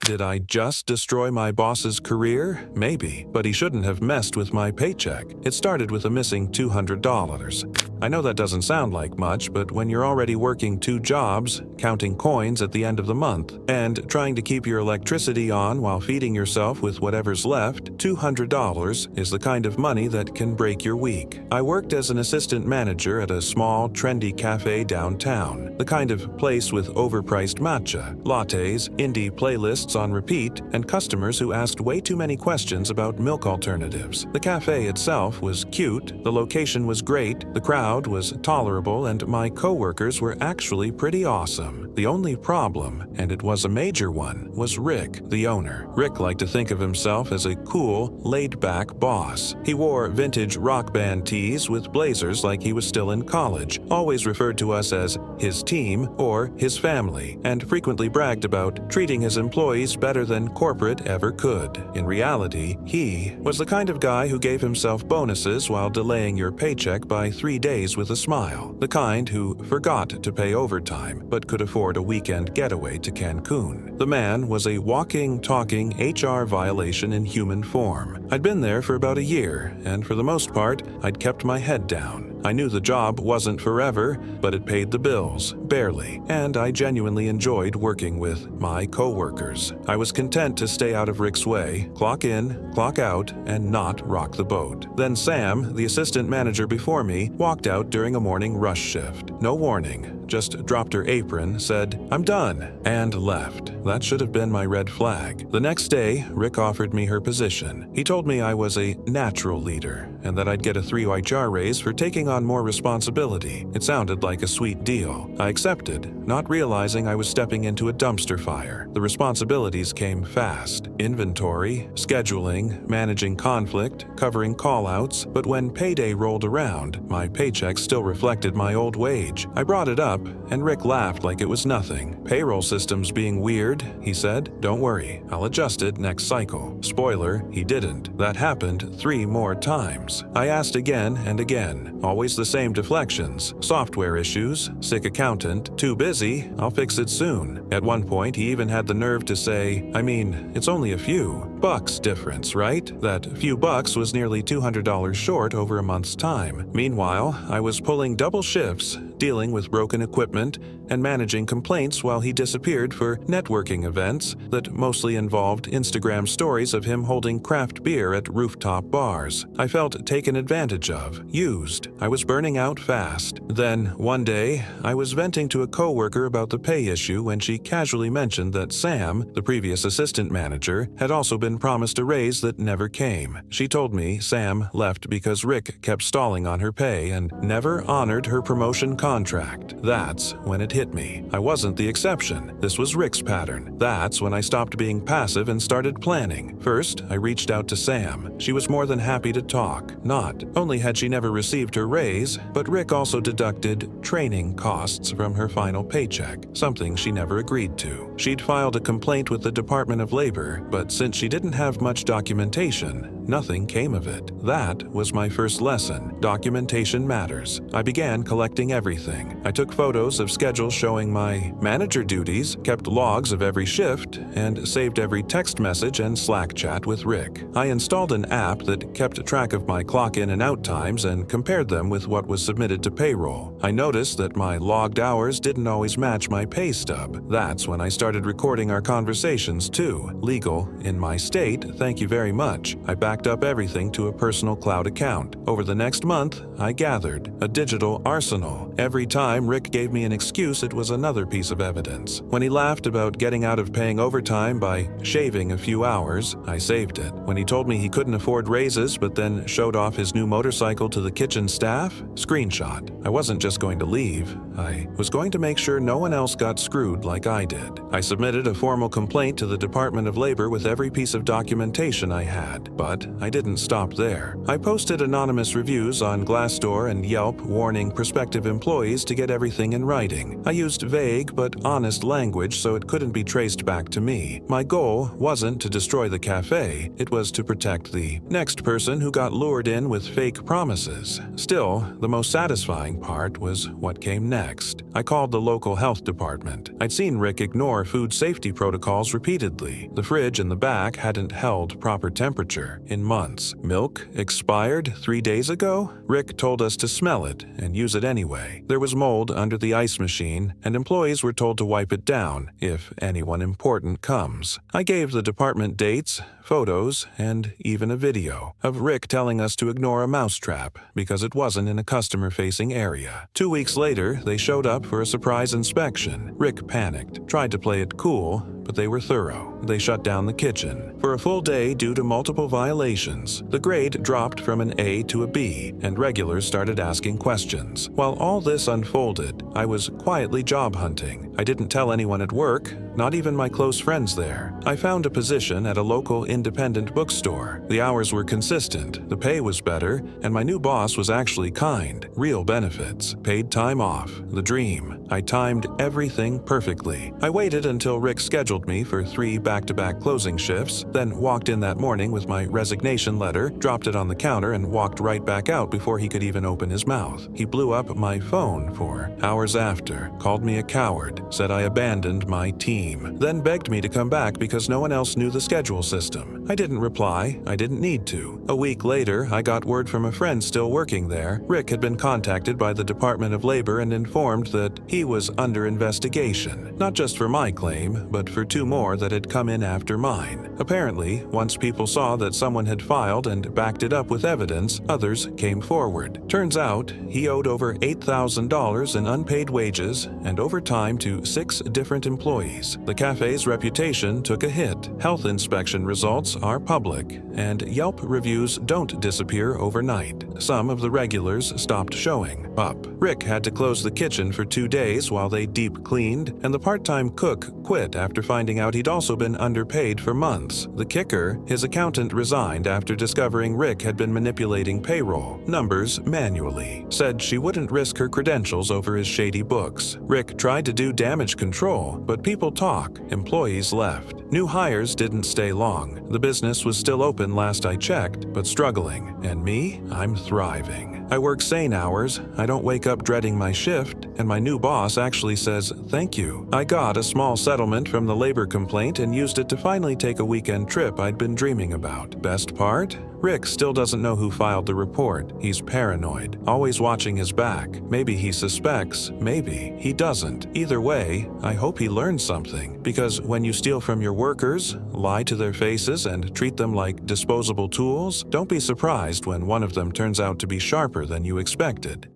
Did I just destroy my boss's career? Maybe, but he shouldn't have messed with my paycheck. It started with a missing $200. I know that doesn't sound like much, but when you're already working 2 jobs, counting coins at the end of the month, and trying to keep your electricity on while feeding yourself with whatever's left, $200 is the kind of money that can break your week. I worked as an assistant manager at a small, trendy cafe downtown, the kind of place with overpriced matcha, lattes, indie playlists on repeat, and customers who asked way too many questions about milk alternatives. The cafe itself was cute, the location was great, the crowd was tolerable, and my coworkers were actually pretty awesome. The only problem, and it was a major one, was Rick, the owner. Rick liked to think of himself as a cool, laid-back boss. He wore vintage rock band tees with blazers like he was still in college, always referred to us as his team or his family, and frequently bragged about treating his employees better than corporate ever could. In reality, he was the kind of guy who gave himself bonuses while delaying your paycheck by 3 days with a smile, the kind who forgot to pay overtime but could afford a weekend getaway to Cancun. The man was a walking, talking HR violation in human form. I'd been there for about a year, and for the most part, I'd kept my head down. I knew the job wasn't forever, but it paid the bills, barely, and I genuinely enjoyed working with my coworkers. I was content to stay out of Rick's way, clock in, clock out, and not rock the boat. Then Sam, the assistant manager before me, walked out during a morning rush shift. No warning, just dropped her apron, said, "I'm done," and left. That should have been my red flag. The next day, Rick offered me her position. He told me I was a natural leader, and that I'd get a 3 HR raise for taking on more responsibility. It sounded like a sweet deal. I accepted, not realizing I was stepping into a dumpster fire. The responsibilities came fast. Inventory, scheduling, managing conflict, covering call-outs, but when payday rolled around, my paycheck still reflected my old wage. I brought it up, and Rick laughed like it was nothing. "Payroll systems being weird," he said. "Don't worry, I'll adjust it next cycle." Spoiler, he didn't. That happened 3 more times. I asked again and again, always the same deflections. Software issues, sick accountant, too busy, I'll fix it soon. At one point, he even had the nerve to say, "I mean, it's only a few bucks difference, right?" That few bucks was nearly $200 short over a month's time. Meanwhile, I was pulling double shifts, dealing with broken equipment, and managing complaints while he disappeared for networking events that mostly involved Instagram stories of him holding craft beer at rooftop bars. I felt taken advantage of, used. I was burning out fast. Then, one day, I was venting to a coworker about the pay issue when she casually mentioned that Sam, the previous assistant manager, had also been promised a raise that never came. She told me Sam left because Rick kept stalling on her pay and never honored her promotion contract. That's when it hit me. I wasn't the exception. This was Rick's pattern. That's when I stopped being passive and started planning. First, I reached out to Sam. She was more than happy to talk. Not only had she never received her raise, but Rick also deducted training costs from her final paycheck, something she never agreed to. She'd filed a complaint with the Department of Labor, but since she didn't have much documentation, nothing came of it. That was my first lesson. Documentation matters. I began collecting everything. I took photos of schedules showing my manager duties, kept logs of every shift, and saved every text message and Slack chat with Rick. I installed an app that kept track of my clock in and out times and compared them with what was submitted to payroll. I noticed that my logged hours didn't always match my pay stub. That's when I started recording our conversations too. Legal in my state, thank you very much. I backed up everything to a personal cloud account. Over the next month, I gathered a digital arsenal. Every time Rick gave me an excuse, it was another piece of evidence. When he laughed about getting out of paying overtime by shaving a few hours, I saved it. When he told me he couldn't afford raises but then showed off his new motorcycle to the kitchen staff, screenshot. I wasn't just going to leave. I was going to make sure no one else got screwed like I did. I submitted a formal complaint to the Department of Labor with every piece of documentation I had, but I didn't stop there. I posted anonymous reviews on Glassdoor and Yelp warning prospective employees employees to get everything in writing. I used vague but honest language so it couldn't be traced back to me. My goal wasn't to destroy the cafe, it was to protect the next person who got lured in with fake promises. Still, the most satisfying part was what came next. I called the local health department. I'd seen Rick ignore food safety protocols repeatedly. The fridge in the back hadn't held proper temperature in months. Milk expired 3 days ago? Rick told us to smell it and use it anyway. There was mold under the ice machine, and employees were told to wipe it down if anyone important comes. I gave the department dates, photos, and even a video of Rick telling us to ignore a mousetrap because it wasn't in a customer-facing area. 2 weeks later, they showed up for a surprise inspection. Rick panicked, tried to play it cool, but they were thorough. They shut down the kitchen. For a full day due to multiple violations, the grade dropped from an A to a B, and regulars started asking questions. While all this unfolded, I was quietly job hunting. I didn't tell anyone at work, not even my close friends there. I found a position at a local independent bookstore. The hours were consistent, the pay was better, and my new boss was actually kind. Real benefits, paid time off, the dream. I timed everything perfectly. I waited until Rick scheduled me for 3 back-to-back closing shifts, then walked in that morning with my resignation letter, dropped it on the counter, and walked right back out before he could even open his mouth. He blew up my phone for hours after, called me a coward, said I abandoned my team, then begged me to come back because no one else knew the schedule system. I didn't reply. I didn't need to. A week later, I got word from a friend still working there. Rick had been contacted by the Department of Labor and informed that he was under investigation, not just for my claim, but for 2 more that had come in after mine. Apparently, once people saw that someone had filed and backed it up with evidence, others came forward. Turns out, he owed over $8,000 in unpaid wages and overtime to 6 different employees. The cafe's reputation took a hit. Health inspection results are public, and Yelp reviews don't disappear overnight. Some of the regulars stopped showing up. Rick had to close the kitchen for 2 days while they deep cleaned, and the part-time cook quit after finding out he'd also been underpaid for months. The kicker, his accountant resigned after discovering Rick had been manipulating payroll numbers manually. Said she wouldn't risk her credentials over his shady books. Rick tried to do damage control, but people talk. Employees left. New hires didn't stay long. The business was still open last I checked, but struggling. And me? I'm thriving. I work sane hours, I don't wake up dreading my shift, and my new boss actually says thank you. I got a small settlement from the labor complaint and used it to finally take a weekend trip I'd been dreaming about. Best part? Rick still doesn't know who filed the report. He's paranoid, always watching his back. Maybe he suspects, maybe he doesn't. Either way, I hope he learns something, because when you steal from your workers, lie to their faces, and treat them like disposable tools, don't be surprised when one of them turns out to be sharper than you expected.